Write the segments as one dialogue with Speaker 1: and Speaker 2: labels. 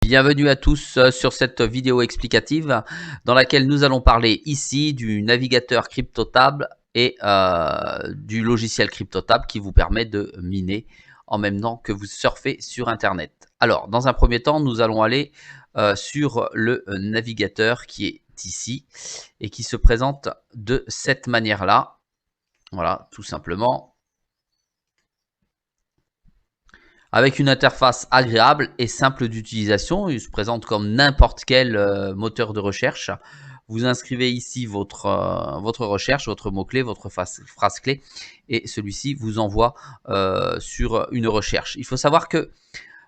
Speaker 1: Bienvenue à tous sur cette vidéo explicative dans laquelle nous allons parler ici du navigateur CryptoTab et du logiciel CryptoTab qui vous permet de miner en même temps que vous surfez sur Internet. Alors, dans un premier temps, nous allons aller sur le navigateur qui est ici et qui se présente de cette manière-là. Voilà, tout simplement. Avec une interface agréable et simple d'utilisation. Il se présente comme n'importe quel moteur de recherche. Vous inscrivez ici votre recherche, votre mot-clé, votre phrase clé, et celui-ci vous envoie sur une recherche. Il faut savoir que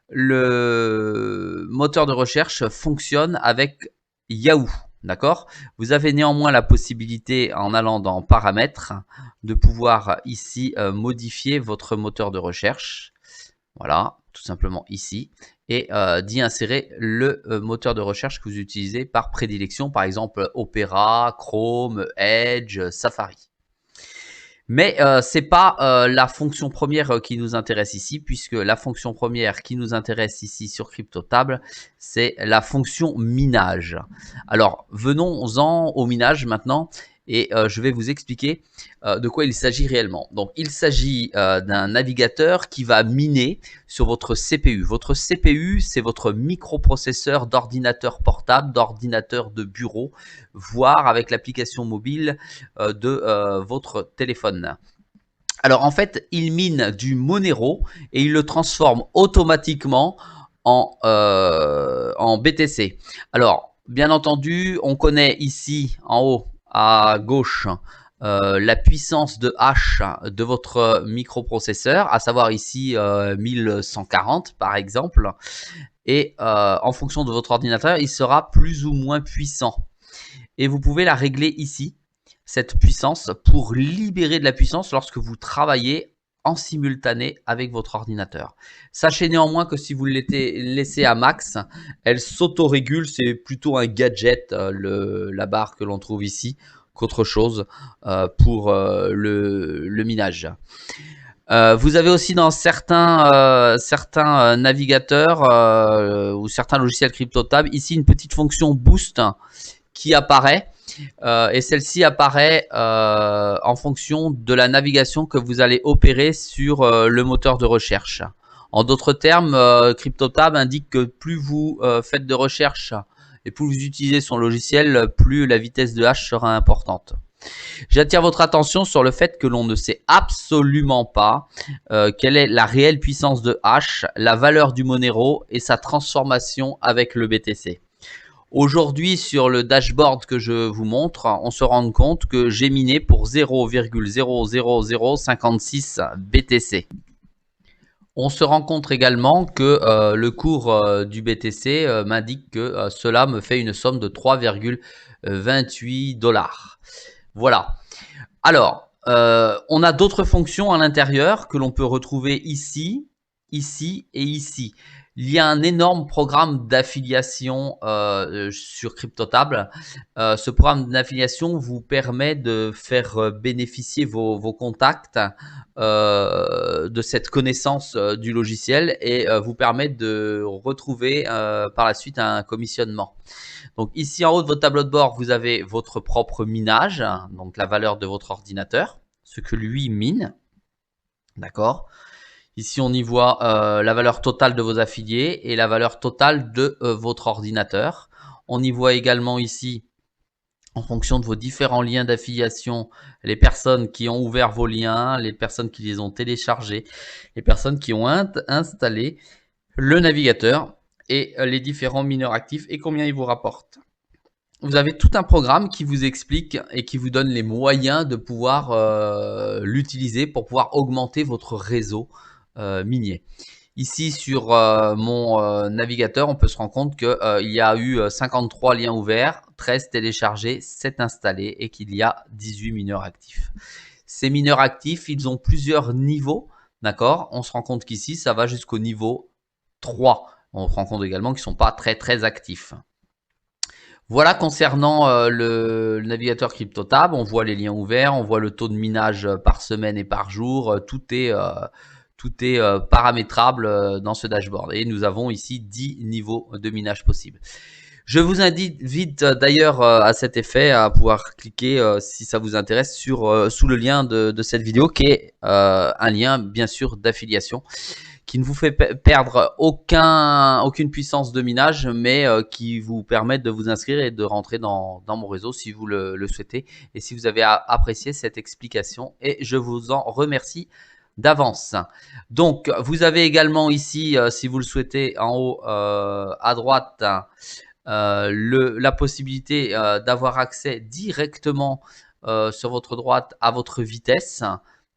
Speaker 1: le moteur de recherche fonctionne avec Yahoo. D'accord? Vous avez néanmoins la possibilité, en allant dans paramètres, de pouvoir ici modifier votre moteur de recherche. Voilà, tout simplement ici, et d'y insérer le moteur de recherche que vous utilisez par prédilection, par exemple Opera, Chrome, Edge, Safari. Mais ce n'est pas la fonction première qui nous intéresse ici, puisque la fonction première qui nous intéresse ici sur CryptoTab, c'est la fonction minage. Alors, venons-en au minage maintenant. Et je vais vous expliquer de quoi il s'agit réellement. Donc, il s'agit d'un navigateur qui va miner sur votre CPU. Votre CPU, c'est votre microprocesseur d'ordinateur portable, d'ordinateur de bureau, voire avec l'application mobile de votre téléphone. Alors, en fait, il mine du Monero et il le transforme automatiquement en BTC. Alors, bien entendu, on connaît ici en haut à gauche la puissance de hash de votre microprocesseur, à savoir ici 1140 par exemple, et en fonction de votre ordinateur, il sera plus ou moins puissant. Et vous pouvez la régler ici, cette puissance, pour libérer de la puissance lorsque vous travaillez en simultané avec votre ordinateur. Sachez néanmoins que si vous le laissez à max, elle s'autorégule. C'est plutôt un gadget, la barre que l'on trouve ici, qu'autre chose pour le minage. Vous avez aussi dans certains navigateurs ou certains logiciels CryptoTab ici une petite fonction boost qui apparaît. Et celle-ci apparaît en fonction de la navigation que vous allez opérer sur le moteur de recherche. En d'autres termes, CryptoTab indique que plus vous faites de recherche et plus vous utilisez son logiciel, plus la vitesse de hash sera importante. J'attire votre attention sur le fait que l'on ne sait absolument pas quelle est la réelle puissance de hash, la valeur du Monero et sa transformation avec le BTC. Aujourd'hui, sur le dashboard que je vous montre, on se rend compte que j'ai miné pour 0,00056 BTC. On se rend compte également que le cours du BTC m'indique que cela me fait une somme de 3,28 $. Voilà. Alors, on a d'autres fonctions à l'intérieur que l'on peut retrouver ici, ici et ici. Il y a un énorme programme d'affiliation sur CryptoTab. Ce programme d'affiliation vous permet de faire bénéficier vos contacts de cette connaissance du logiciel et vous permet de retrouver par la suite un commissionnement. Donc ici en haut de votre tableau de bord, vous avez votre propre minage, donc la valeur de votre ordinateur, ce que lui mine. D'accord ? Ici, on y voit la valeur totale de vos affiliés et la valeur totale de votre ordinateur. On y voit également ici, en fonction de vos différents liens d'affiliation, les personnes qui ont ouvert vos liens, les personnes qui les ont téléchargés, les personnes qui ont installé le navigateur et les différents mineurs actifs et combien ils vous rapportent. Vous avez tout un programme qui vous explique et qui vous donne les moyens de pouvoir l'utiliser pour pouvoir augmenter votre réseau minier. Ici sur mon navigateur, on peut se rendre compte qu'il y a eu 53 liens ouverts, 13 téléchargés, 7 installés et qu'il y a 18 mineurs actifs. Ces mineurs actifs, ils ont plusieurs niveaux, d'accord? On se rend compte qu'ici, ça va jusqu'au niveau 3. On se rend compte également qu'ils ne sont pas très actifs. Voilà concernant le navigateur CryptoTab, on voit les liens ouverts, on voit le taux de minage par semaine et par jour, tout est tout est paramétrable dans ce dashboard. Et nous avons ici 10 niveaux de minage possibles. Je vous invite d'ailleurs à cet effet à pouvoir cliquer si ça vous intéresse sous le lien de cette vidéo qui est un lien bien sûr d'affiliation qui ne vous fait perdre aucune puissance de minage mais qui vous permet de vous inscrire et de rentrer dans mon réseau si vous le souhaitez et si vous avez apprécié cette explication et je vous en remercie d'avance. Donc vous avez également ici si vous le souhaitez en haut à droite la possibilité d'avoir accès directement sur votre droite à votre vitesse,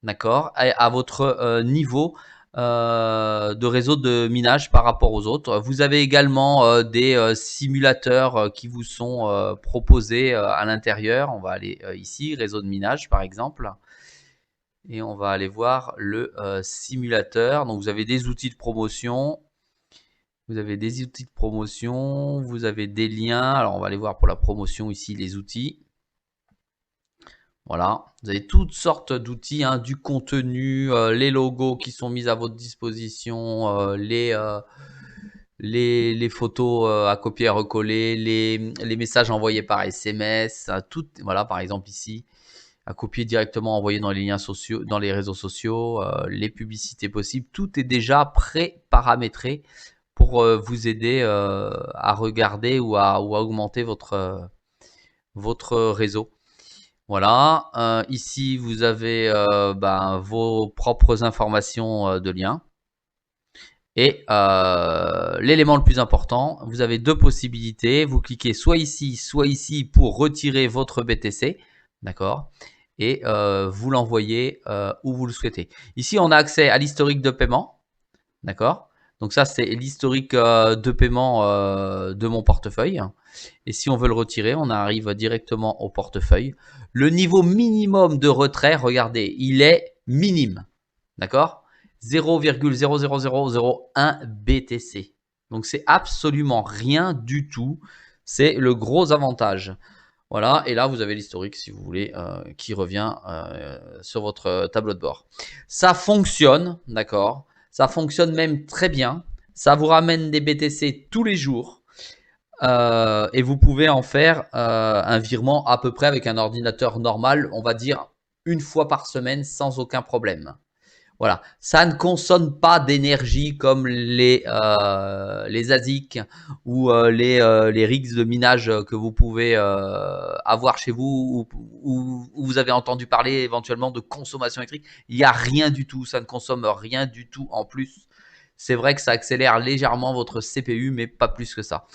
Speaker 1: d'accord, à votre niveau de réseau de minage par rapport aux autres. Vous avez également des simulateurs qui vous sont proposés à l'intérieur. On va aller ici, réseau de minage par exemple. Et on va aller voir le simulateur. Donc vous avez des outils de promotion. Vous avez des outils de promotion, vous avez des liens. Alors, on va aller voir pour la promotion ici les outils. Voilà, vous avez toutes sortes d'outils, hein, du contenu, les logos qui sont mis à votre disposition, les photos à copier et à recoller, les messages envoyés par SMS, tout, voilà, par exemple ici, à copier directement, envoyer dans les liens sociaux, dans les réseaux sociaux, les publicités possibles. Tout est déjà pré-paramétré pour vous aider à regarder ou à augmenter votre réseau. Voilà, ici vous avez vos propres informations de lien. Et l'élément le plus important, vous avez deux possibilités. Vous cliquez soit ici pour retirer votre BTC, d'accord, et vous l'envoyez où vous le souhaitez. Ici, on a accès à l'historique de paiement, d'accord. Donc ça, c'est l'historique de paiement de mon portefeuille. Et si on veut le retirer, on arrive directement au portefeuille. Le niveau minimum de retrait, regardez, il est minime. D'accord, 0,00001 BTC. Donc c'est absolument rien du tout. C'est le gros avantage. Voilà, et là vous avez l'historique si vous voulez qui revient sur votre tableau de bord. Ça fonctionne, d'accord. Ça fonctionne même très bien. Ça vous ramène des BTC tous les jours. Et vous pouvez en faire un virement à peu près avec un ordinateur normal, on va dire une fois par semaine sans aucun problème. Voilà, ça ne consomme pas d'énergie comme les ASIC ou les rigs de minage que vous pouvez avoir chez vous ou vous avez entendu parler éventuellement de consommation électrique. Il n'y a rien du tout, ça ne consomme rien du tout en plus. C'est vrai que ça accélère légèrement votre CPU, mais pas plus que ça.